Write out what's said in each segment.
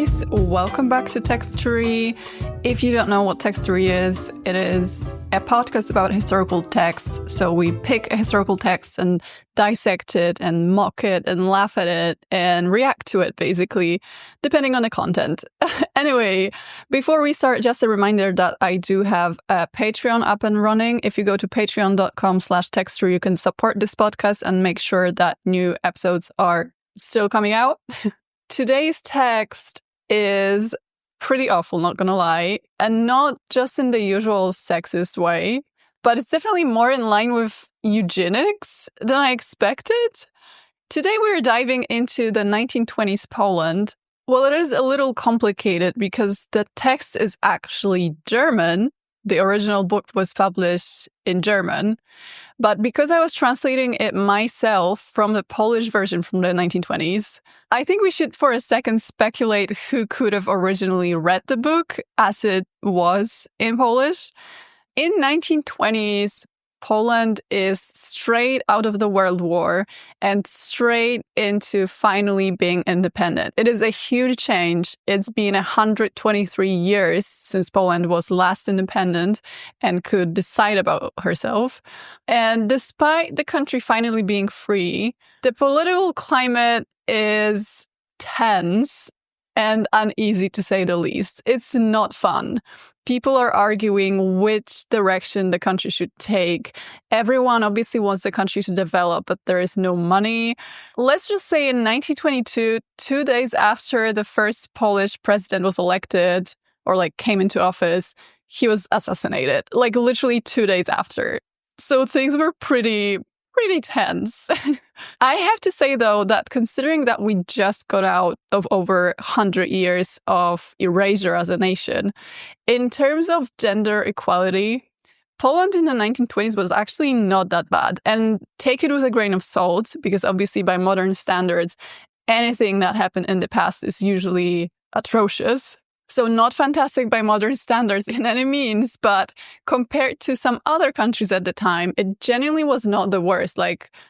guys, welcome back to Textory. If you don't know what Textory is, it is a podcast about historical text. So we pick a historical text and dissect it and mock it and laugh at it and react to it, basically, depending on the content. Anyway, before we start, just a reminder that I do have a Patreon up and running. If you go to patreon.com/Textory, you can support this podcast and make sure that new episodes are still coming out. Today's text is pretty awful, not gonna lie, and not just in the usual sexist way, but it's definitely more in line with eugenics than I expected. Today we're diving into the 1920s Poland. Well, it is a little complicated because the text is actually German. The original book was published in German, but because I was translating it myself from the Polish version from the 1920s, I think we should for a second speculate who could have originally read the book as it was in Polish. In 1920s, Poland is straight out of the World War and straight into finally being independent. It is a huge change. It's been 123 years since Poland was last independent and could decide about herself. And despite the country finally being free, the political climate is tense and uneasy, to say the least. It's not fun. People are arguing which direction the country should take. Everyone obviously wants the country to develop, but there is no money. Let's just say in 1922, 2 days after the first Polish president was elected or came into office, he was assassinated. Literally 2 days after. So things were pretty tense. I have to say, though, that considering that we just got out of over 100 years of erasure as a nation, in terms of gender equality, Poland in the 1920s was actually not that bad. And take it with a grain of salt, because obviously by modern standards, anything that happened in the past is usually atrocious. So not fantastic by modern standards in any means, but compared to some other countries at the time, it genuinely was not the worst.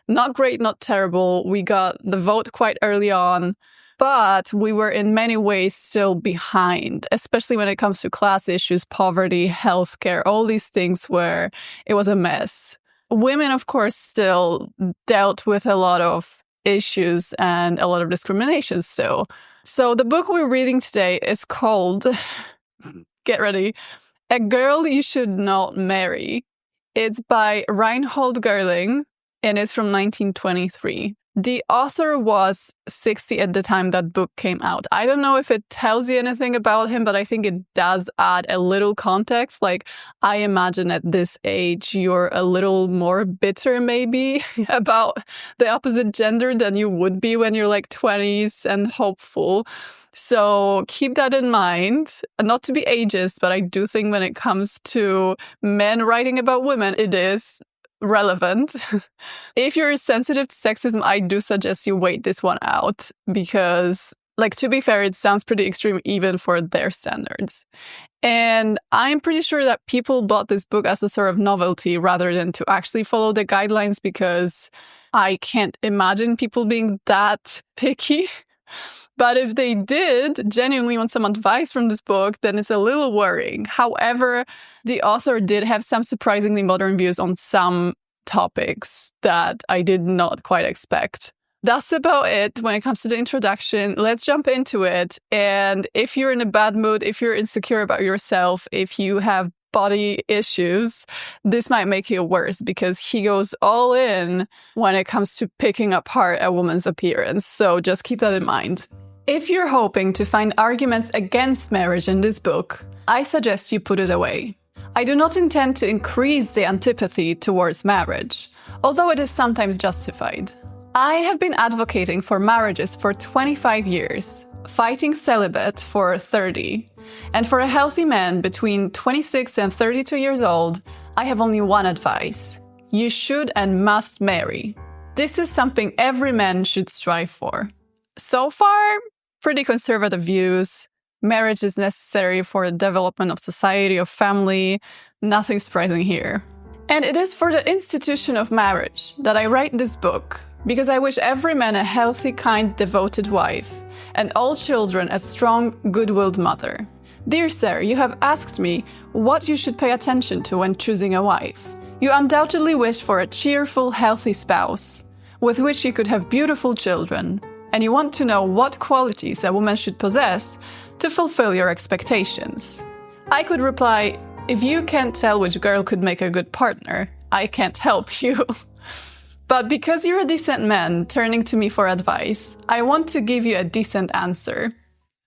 Not great, not terrible. We got the vote quite early on, but we were in many ways still behind, especially when it comes to class issues, poverty, healthcare, all these things where it was a mess. Women, of course, still dealt with a lot of issues and a lot of discrimination still. So the book we're reading today is called, get ready, A Girl You Should Not Marry. It's by Reinhold Gerling and it's from 1923. The author was 60 at the time that book came out. I don't know if it tells you anything about him, but I think it does add a little context. I imagine at this age, you're a little more bitter maybe about the opposite gender than you would be when you're 20s and hopeful. So keep that in mind. Not to be ageist, but I do think when it comes to men writing about women, it is relevant. If you're sensitive to sexism, I do suggest you wait this one out because, to be fair, it sounds pretty extreme even for their standards. And I'm pretty sure that people bought this book as a sort of novelty rather than to actually follow the guidelines because I can't imagine people being that picky. But if they did genuinely want some advice from this book, then it's a little worrying. However, the author did have some surprisingly modern views on some topics that I did not quite expect. That's about it when it comes to the introduction. Let's jump into it. And if you're in a bad mood, if you're insecure about yourself, if you have body issues, this might make it worse because he goes all in when it comes to picking apart a woman's appearance. So just keep that in mind. If you're hoping to find arguments against marriage in this book, I suggest you put it away. I do not intend to increase the antipathy towards marriage, although it is sometimes justified. I have been advocating for marriages for 25 years, fighting celibate for 30. And for a healthy man between 26 and 32 years old, I have only one advice. You should and must marry. This is something every man should strive for. So far, pretty conservative views. Marriage is necessary for the development of society, of family. Nothing surprising here. And it is for the institution of marriage that I write this book, because I wish every man a healthy, kind, devoted wife, and all children a strong, good-willed mother. Dear sir, you have asked me what you should pay attention to when choosing a wife. You undoubtedly wish for a cheerful, healthy spouse, with which you could have beautiful children, and you want to know what qualities a woman should possess to fulfill your expectations. I could reply, if you can't tell which girl could make a good partner, I can't help you. But because you're a decent man turning to me for advice, I want to give you a decent answer.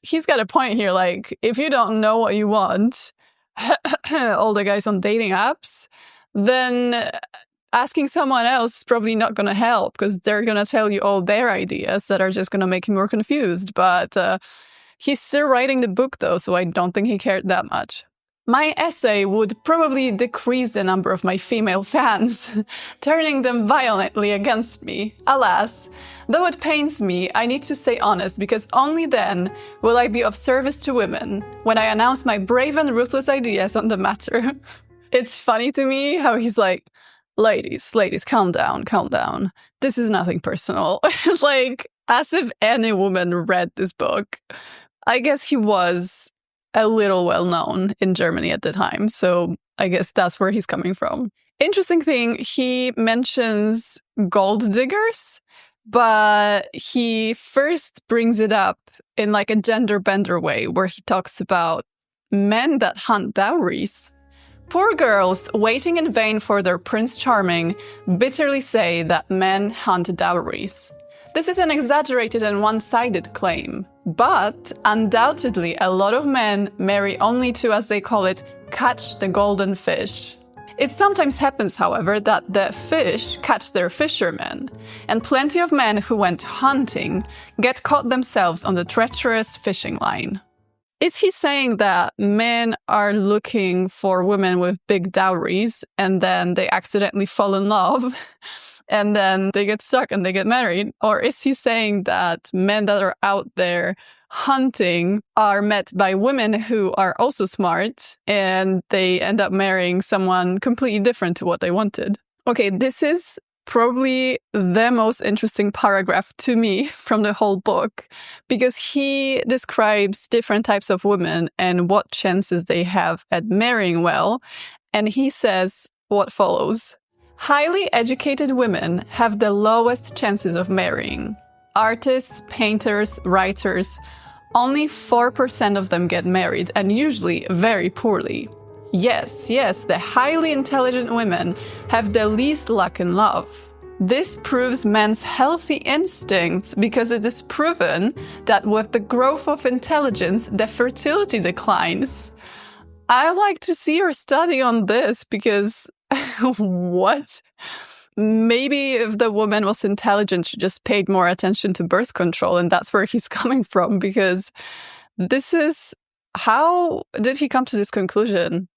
He's got a point here, like, if you don't know what you want, all the guys on dating apps, then asking someone else is probably not going to help, because they're going to tell you all their ideas that are just going to make you more confused. But he's still writing the book, though, so I don't think he cared that much. My essay would probably decrease the number of my female fans, turning them violently against me. Alas, though it pains me, I need to stay honest, because only then will I be of service to women, when I announce my brave and ruthless ideas on the matter. It's funny to me how he's like, ladies, calm down. This is nothing personal. Like, as if any woman read this book. I guess he was a little well-known in Germany at the time, so I guess that's where he's coming from. Interesting thing, he mentions gold diggers, but he first brings it up in like a gender bender way, where he talks about men that hunt dowries. Poor girls waiting in vain for their Prince Charming bitterly say that men hunt dowries. This is an exaggerated and one-sided claim, but undoubtedly a lot of men marry only to, as they call it, catch the golden fish. It sometimes happens, however, that the fish catch their fishermen, and plenty of men who went hunting get caught themselves on the treacherous fishing line. Is he saying that men are looking for women with big dowries and then they accidentally fall in love? And then they get stuck and they get married? Or is he saying that men that are out there hunting are met by women who are also smart and they end up marrying someone completely different to what they wanted? Okay, this is probably the most interesting paragraph to me from the whole book, because he describes different types of women and what chances they have at marrying well. And he says what follows. Highly educated women have the lowest chances of marrying. Artists, painters, writers, only 4% of them get married, and usually very poorly. Yes, the highly intelligent women have the least luck in love. This proves men's healthy instincts, because it is proven that with the growth of intelligence, the fertility declines. I'd like to see your study on this, because what? Maybe if the woman was intelligent, she just paid more attention to birth control, and that's where he's coming from, because this is... How did he come to this conclusion?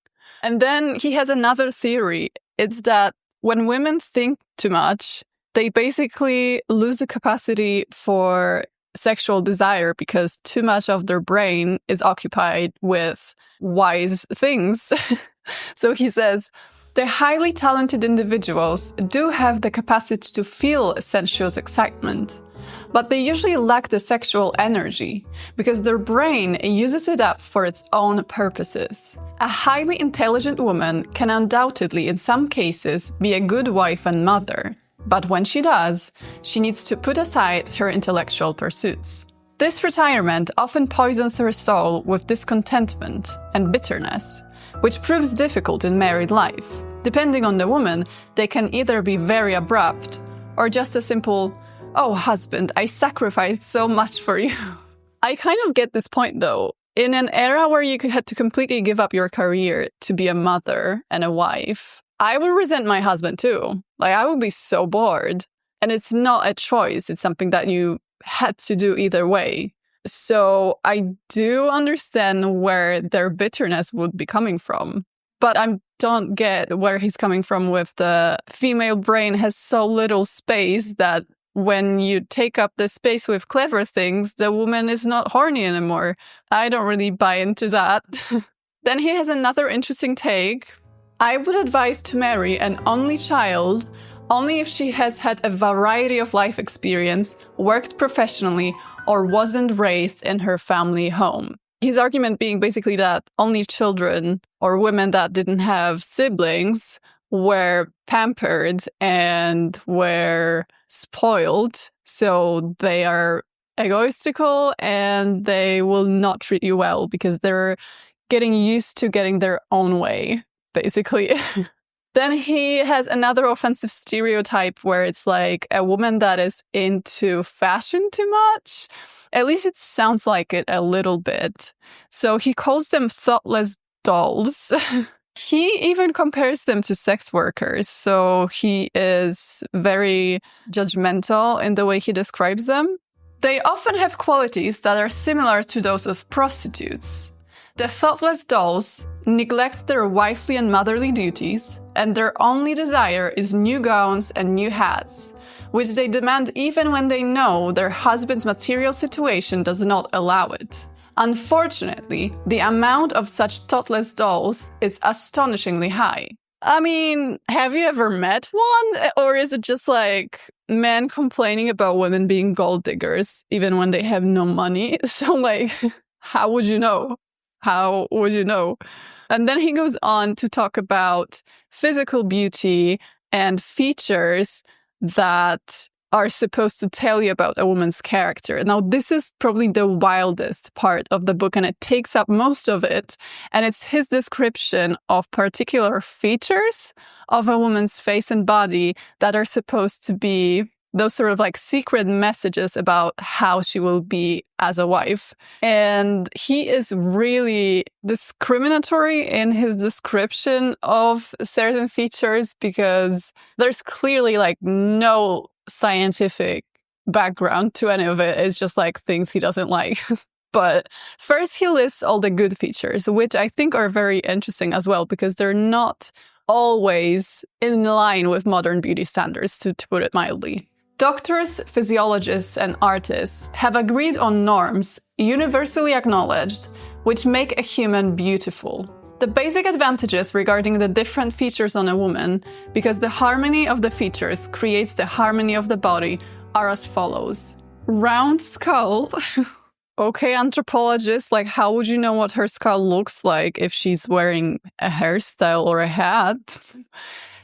And then he has another theory. It's that when women think too much, they basically lose the capacity for sexual desire, because too much of their brain is occupied with wise things. So he says, the highly talented individuals do have the capacity to feel sensuous excitement, but they usually lack the sexual energy, because their brain uses it up for its own purposes. A highly intelligent woman can undoubtedly, in some cases, be a good wife and mother, but when she does, she needs to put aside her intellectual pursuits. This retirement often poisons her soul with discontentment and bitterness, which proves difficult in married life. Depending on the woman, they can either be very abrupt or just a simple, "Oh, husband, I sacrificed so much for you." I kind of get this point, though. In an era where you had to completely give up your career to be a mother and a wife, I would resent my husband too. Like, I would be so bored. And it's not a choice. It's something that you had to do either way. So I do understand where their bitterness would be coming from. But I don't get where he's coming from with the female brain has so little space that when you take up the space with clever things, the woman is not horny anymore. I don't really buy into that. Then he has another interesting take. I would advise to marry an only child only if she has had a variety of life experience, worked professionally, or wasn't raised in her family home. His argument being basically that only children or women that didn't have siblings were pampered and were spoiled, so they are egoistical and they will not treat you well because they're getting used to getting their own way, basically. Then he has another offensive stereotype where it's like a woman that is into fashion too much. At least it sounds like it a little bit. So he calls them thoughtless dolls. He even compares them to sex workers. So he is very judgmental in the way he describes them. They often have qualities that are similar to those of prostitutes. The thoughtless dolls neglect their wifely and motherly duties, and their only desire is new gowns and new hats, which they demand even when they know their husband's material situation does not allow it. Unfortunately, the amount of such thoughtless dolls is astonishingly high. I mean, have you ever met one? Or is it just like men complaining about women being gold diggers even when they have no money? So like, how would you know? How would you know? And then he goes on to talk about physical beauty and features that are supposed to tell you about a woman's character. Now, this is probably the wildest part of the book, and it takes up most of it. And it's his description of particular features of a woman's face and body that are supposed to be those sort of like secret messages about how she will be as a wife. And he is really discriminatory in his description of certain features because there's clearly like no scientific background to any of it. It's just like things he doesn't like. But first he lists all the good features, which I think are very interesting as well, because they're not always in line with modern beauty standards, to put it mildly. Doctors, physiologists, and artists have agreed on norms, universally acknowledged, which make a human beautiful. The basic advantages regarding the different features on a woman, because the harmony of the features creates the harmony of the body, are as follows. Round skull. Okay, anthropologist, like how would you know what her skull looks like if she's wearing a hairstyle or a hat?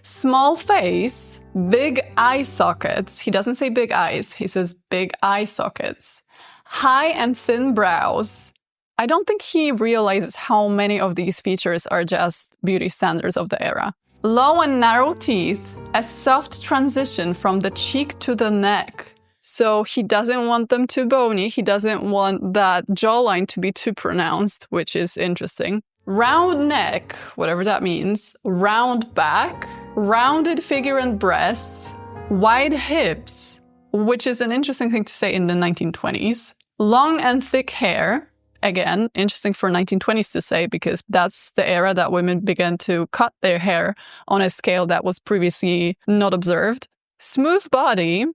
Small face, big eye sockets. He doesn't say big eyes, he says big eye sockets. High and thin brows. I don't think he realizes how many of these features are just beauty standards of the era. Low and narrow teeth, a soft transition from the cheek to the neck. So he doesn't want them too bony, he doesn't want that jawline to be too pronounced, which is interesting. Round neck, whatever that means. Round back, rounded figure and breasts, wide hips, which is an interesting thing to say in the 1920s. Long and thick hair, again, interesting for 1920s to say because that's the era that women began to cut their hair on a scale that was previously not observed. Smooth body,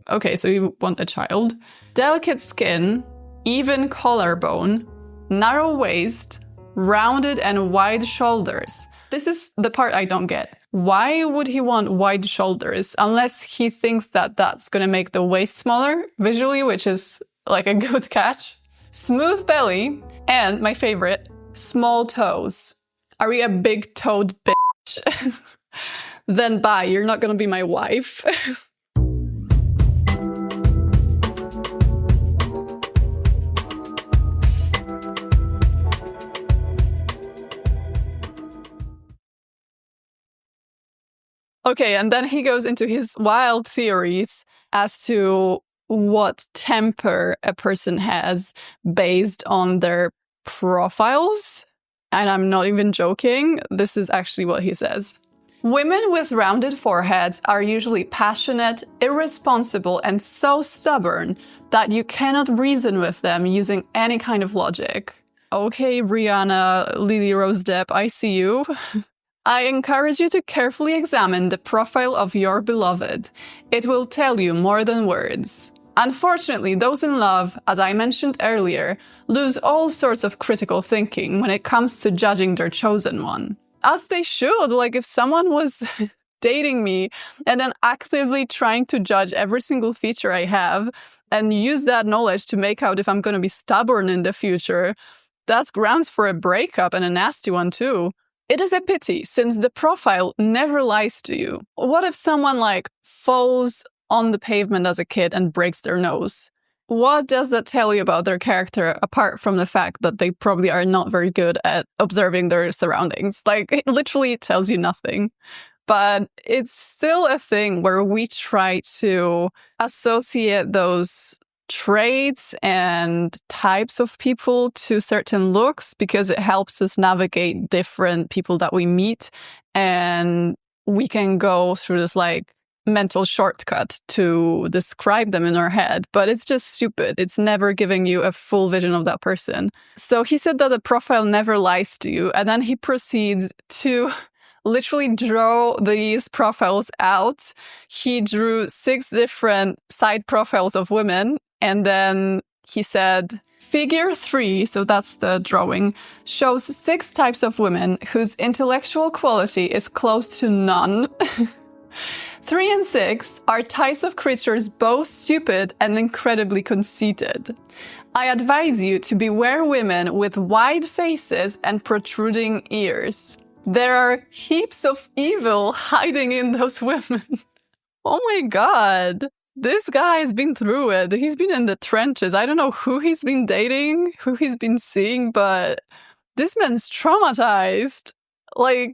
okay, so you want a child. Delicate skin, even collarbone, narrow waist, rounded and wide shoulders. This is the part I don't get. Why would he want wide shoulders unless he thinks that that's going to make the waist smaller visually, which is like a good catch? Smooth belly, and my favorite, small toes. Are you a big-toed bitch? Then bye, you're not going to be my wife. Okay, and then he goes into his wild theories as to what temper a person has based on their profiles. And I'm not even joking. This is actually what he says. Women with rounded foreheads are usually passionate, irresponsible, and so stubborn that you cannot reason with them using any kind of logic. Okay, Rihanna, Lily Rose Depp, I see you. I encourage you to carefully examine the profile of your beloved. It will tell you more than words. Unfortunately, those in love, as I mentioned earlier, lose all sorts of critical thinking when it comes to judging their chosen one. As they should, like if someone was dating me and then actively trying to judge every single feature I have and use that knowledge to make out if I'm going to be stubborn in the future, that's grounds for a breakup, and a nasty one too. It is a pity, since the profile never lies to you. What if someone falls on the pavement as a kid and breaks their nose? What does that tell you about their character, apart from the fact that they probably are not very good at observing their surroundings? It literally tells you nothing. But it's still a thing where we try to associate those traits and types of people to certain looks because it helps us navigate different people that we meet, and we can go through this mental shortcut to describe them in our head, but it's just stupid. It's never giving you a full vision of that person. So he said that the profile never lies to you, and then he proceeds to literally draw these profiles out. He drew 6 different side profiles of women, and then he said, Figure 3, so that's the drawing, shows 6 types of women whose intellectual quality is close to none. 3 and 6 are types of creatures both stupid and incredibly conceited. I advise you to beware women with wide faces and protruding ears. There are heaps of evil hiding in those women. Oh my god. This guy has been through it. He's been in the trenches. I don't know who he's been dating, who he's been seeing, but this man's traumatized.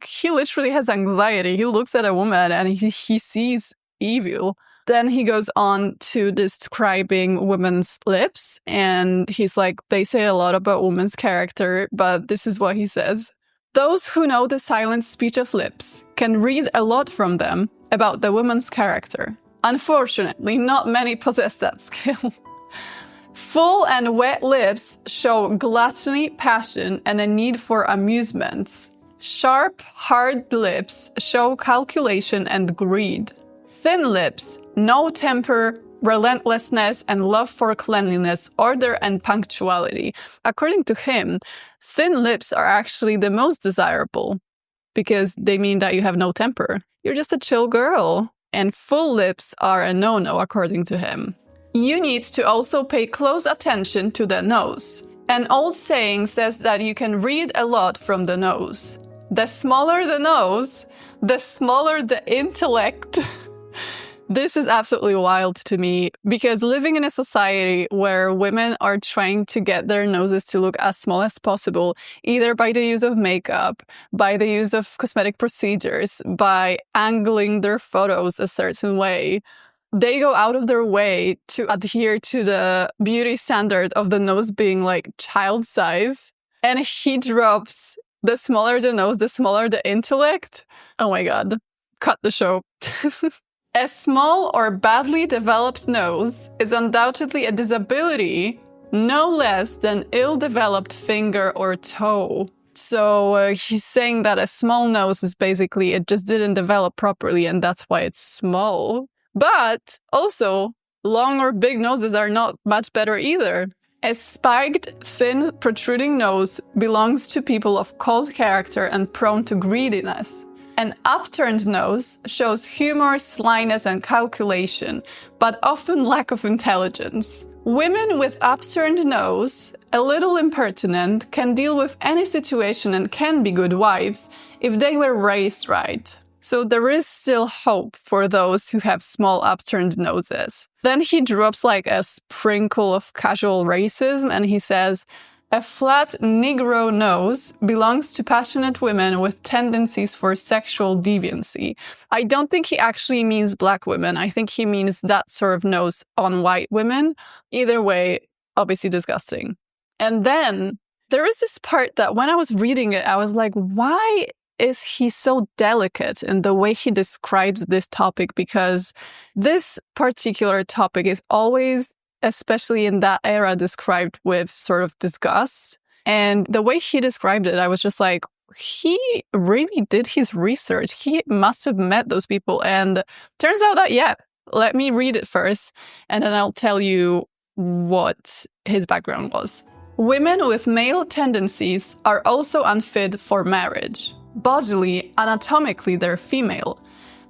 He literally has anxiety. He looks at a woman and he sees evil. Then he goes on to describing women's lips, and he's they say a lot about women's character, but this is what he says. Those who know the silent speech of lips can read a lot from them about the woman's character. Unfortunately, not many possess that skill. Full and wet lips show gluttony, passion, and a need for amusements. Sharp, hard lips show calculation and greed. Thin lips, no temper, relentlessness, and love for cleanliness, order, and punctuality. According to him, thin lips are actually the most desirable because they mean that you have no temper. You're just a chill girl. And full lips are a no-no, according to him. You need to also pay close attention to the nose. An old saying says that you can read a lot from the nose. The smaller the nose, the smaller the intellect. This is absolutely wild to me, because living in a society where women are trying to get their noses to look as small as possible, either by the use of makeup, by the use of cosmetic procedures, by angling their photos a certain way, they go out of their way to adhere to the beauty standard of the nose being child size. And he drops the smaller the nose, the smaller the intellect. Oh my god. Cut the show. A small or badly developed nose is undoubtedly a disability, no less than ill-developed finger or toe. So he's saying that a small nose is basically, it just didn't develop properly and that's why it's small. But also, long or big noses are not much better either. A spiked, thin, protruding nose belongs to people of cold character and prone to greediness. An upturned nose shows humor, slyness, and calculation, but often lack of intelligence. Women with upturned nose, a little impertinent, can deal with any situation and can be good wives if they were raised right. So there is still hope for those who have small upturned noses. Then he drops a sprinkle of casual racism and he says, a flat Negro nose belongs to passionate women with tendencies for sexual deviancy. I don't think he actually means black women. I think he means that sort of nose on white women. Either way, obviously disgusting. And then there is this part that when I was reading it, I was like, why is he so delicate in the way he describes this topic? Because this particular topic is always, especially in that era, described with sort of disgust. And the way he described it, I was just like, he really did his research. He must have met those people. And turns out that, yeah, let me read it first, and then I'll tell you what his background was. Women with male tendencies are also unfit for marriage. Bodily, anatomically, they're female.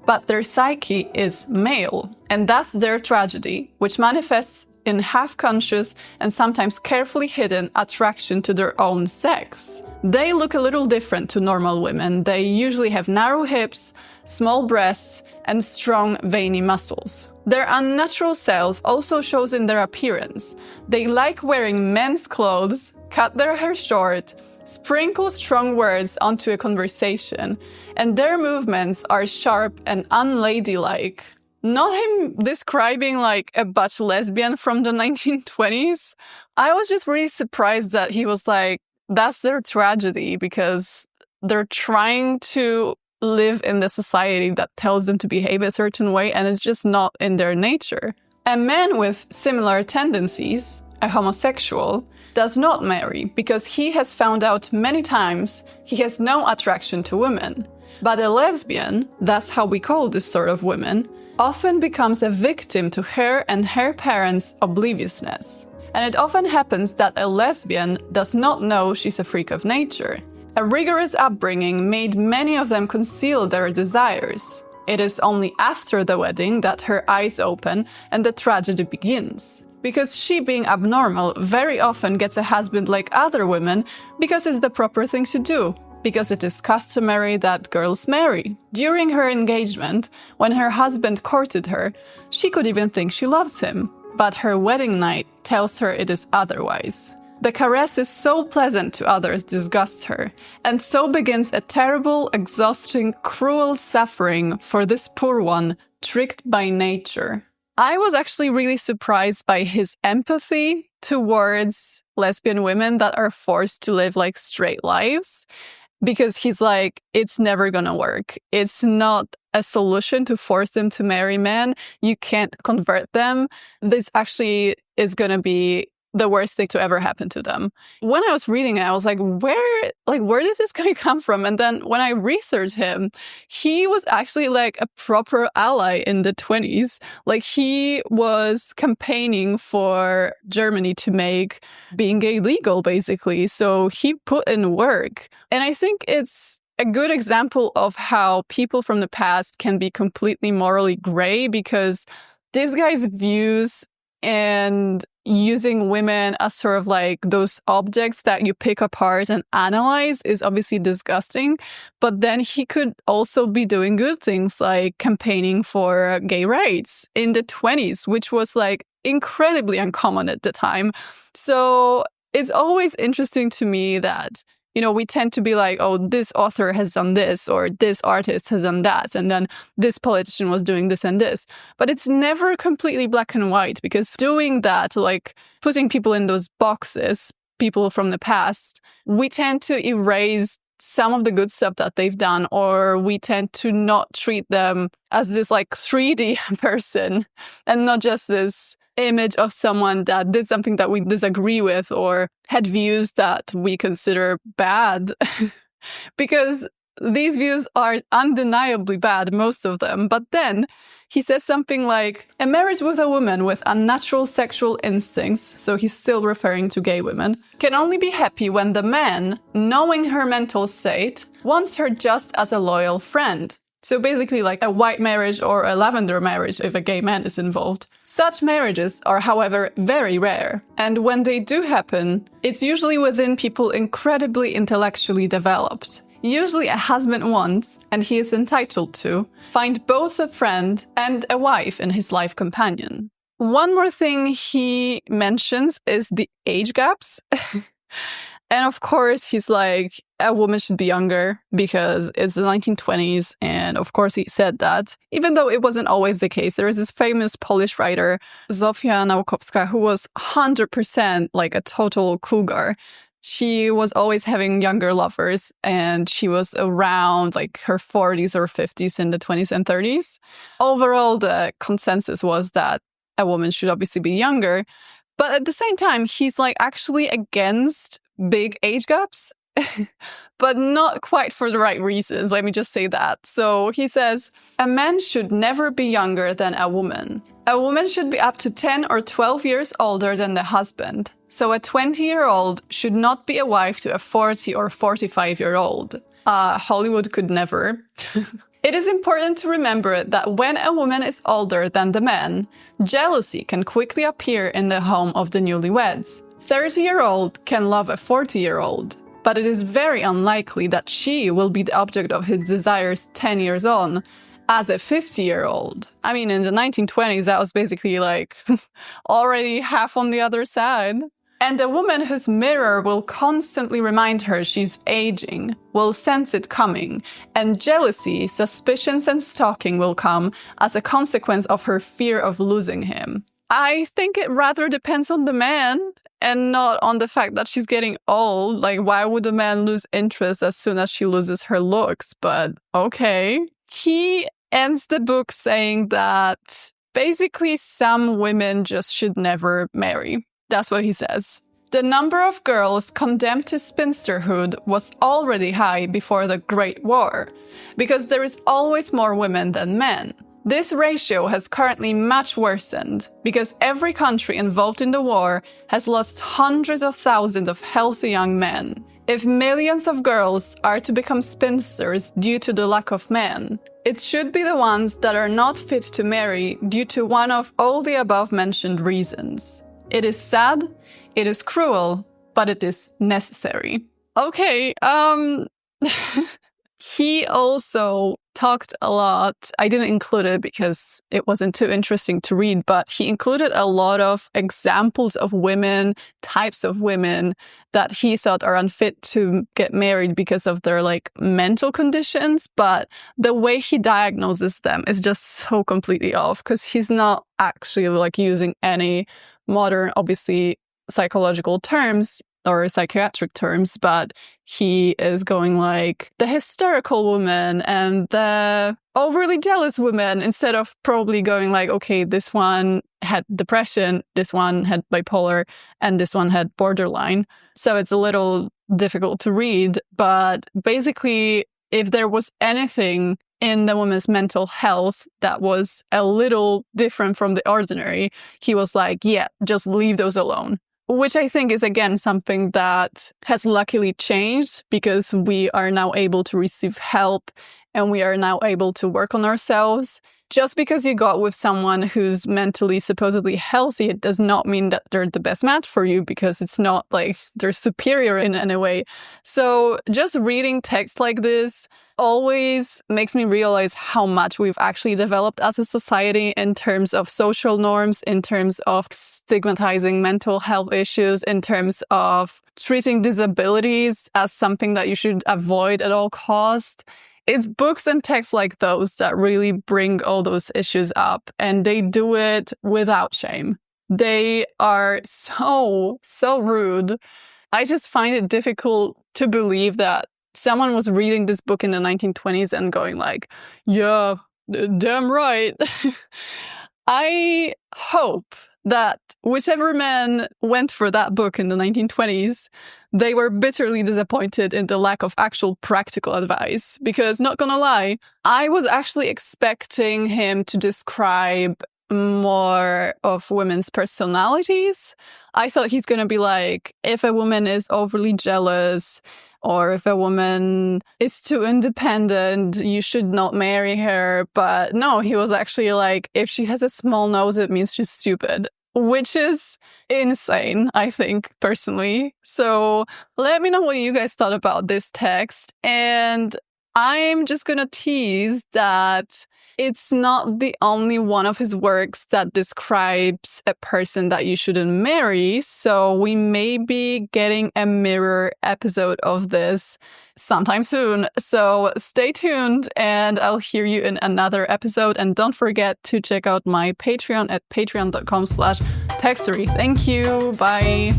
but their psyche is male. And that's their tragedy, which manifests in half-conscious and sometimes carefully hidden attraction to their own sex. They look a little different to normal women. They usually have narrow hips, small breasts, and strong veiny muscles. Their unnatural self also shows in their appearance. They like wearing men's clothes, cut their hair short, sprinkle strong words onto a conversation, and their movements are sharp and unladylike. Not him describing like a butch lesbian from the 1920s. I was just really surprised that he was like, that's their tragedy, because they're trying to live in the society that tells them to behave a certain way, and it's just not in their nature. A man with similar tendencies, a homosexual, does not marry because he has found out many times he has no attraction to women. But a lesbian, that's how we call this sort of women, often becomes a victim to her and her parents' obliviousness. And it often happens that a lesbian does not know she's a freak of nature. A rigorous upbringing made many of them conceal their desires. It is only after the wedding that her eyes open and the tragedy begins. Because she, being abnormal, very often gets a husband like other women because it's the proper thing to do. Because it is customary that girls marry. During her engagement, when her husband courted her, she could even think she loves him. But her wedding night tells her it is otherwise. The caresses so pleasant to others disgust her, and so begins a terrible, exhausting, cruel suffering for this poor one, tricked by nature. I was actually really surprised by his empathy towards lesbian women that are forced to live like straight lives. Because he's like, it's never gonna work. It's not a solution to force them to marry men. You can't convert them. This actually is gonna be the worst thing to ever happen to them. When I was reading it, I was like, where did this guy come from? And then when I researched him, he was actually like a proper ally in the 20s. Like he was campaigning for Germany to make being gay legal, basically. So he put in work. And I think it's a good example of how people from the past can be completely morally gray, because this guy's views and using women as sort of like those objects that you pick apart and analyze is obviously disgusting. But then he could also be doing good things like campaigning for gay rights in the 20s, which was like incredibly uncommon at the time. So it's always interesting to me that, you know, we tend to be like, oh, this author has done this, or this artist has done that, and then this politician was doing this and this. But it's never completely black and white, because doing that, like putting people in those boxes, people from the past, we tend to erase some of the good stuff that they've done, or we tend to not treat them as this like 3D person and not just this image of someone that did something that we disagree with or had views that we consider bad. Because these views are undeniably bad, most of them. But then he says something like, a marriage with a woman with unnatural sexual instincts, so he's still referring to gay women, can only be happy when the man, knowing her mental state, wants her just as a loyal friend. So basically like a white marriage or a lavender marriage if a gay man is involved. Such marriages are, however, very rare. And when they do happen, it's usually within people incredibly intellectually developed. Usually a husband wants, and he is entitled to, find both a friend and a wife in his life companion. One more thing he mentions is the age gaps. And of course, he's like, a woman should be younger because it's the 1920s. And of course, he said that, even though it wasn't always the case. There is this famous Polish writer, Zofia Nałkowska, who was 100% like a total cougar. She was always having younger lovers, and she was around like her 40s or 50s in the 20s and 30s. Overall, the consensus was that a woman should obviously be younger. But at the same time, he's like actually against big age gaps, but not quite for the right reasons. Let me just say that. So he says, a man should never be younger than a woman. A woman should be up to 10 or 12 years older than the husband. So a 20-year-old should not be a wife to a 40 or 45-year-old. Hollywood could never. It is important to remember that when a woman is older than the man, jealousy can quickly appear in the home of the newlyweds. 30-year-old can love a 40-year-old, but it is very unlikely that she will be the object of his desires 10 years on, as a 50-year-old. I mean, in the 1920s, that was basically like already half on the other side. And a woman whose mirror will constantly remind her she's aging will sense it coming, and jealousy, suspicions, and stalking will come as a consequence of her fear of losing him. I think it rather depends on the man and not on the fact that she's getting old. Like, why would a man lose interest as soon as she loses her looks? But okay. He ends the book saying that basically some women just should never marry. That's what he says. The number of girls condemned to spinsterhood was already high before the Great War, because there is always more women than men. This ratio has currently much worsened, because every country involved in the war has lost hundreds of thousands of healthy young men. If millions of girls are to become spinsters due to the lack of men, it should be the ones that are not fit to marry due to one of all the above-mentioned reasons. It is sad, it is cruel, but it is necessary. Okay, he also talked a lot. I didn't include it because it wasn't too interesting to read, but he included a lot of examples of women, types of women that he thought are unfit to get married because of their like mental conditions. But the way he diagnoses them is just so completely off, because he's not actually like using any modern, obviously, psychological terms or psychiatric terms, but he is going like the hysterical woman and the overly jealous woman, instead of probably going like, okay, this one had depression, this one had bipolar, and this one had borderline. So it's a little difficult to read, but basically, if there was anything in the woman's mental health that was a little different from the ordinary, he was like, yeah, just leave those alone. Which I think is, again, something that has luckily changed, because we are now able to receive help and we are now able to work on ourselves. Just because you got with someone who's mentally supposedly healthy, it does not mean that they're the best match for you, because it's not like they're superior in any way. So just reading text like this always makes me realize how much we've actually developed as a society in terms of social norms, in terms of stigmatizing mental health issues, in terms of treating disabilities as something that you should avoid at all costs. It's books and texts like those that really bring all those issues up, and they do it without shame. They are so rude. I just find it difficult to believe that someone was reading this book in the 1920s and going like, yeah, damn right. I hope that whichever man went for that book in the 1920s, they were bitterly disappointed in the lack of actual practical advice. Because, not gonna lie, I was actually expecting him to describe more of women's personalities. I thought he's gonna be like, if a woman is overly jealous, or if a woman is too independent, you should not marry her. But no, he was actually like, if she has a small nose, it means she's stupid. Which is insane, I think, personally. So let me know what you guys thought about this text. And I'm just gonna tease that it's not the only one of his works that describes a person that you shouldn't marry. So we may be getting a mirror episode of this sometime soon. So stay tuned, and I'll hear you in another episode. And don't forget to check out my Patreon at patreon.com/textory. Thank you. Bye.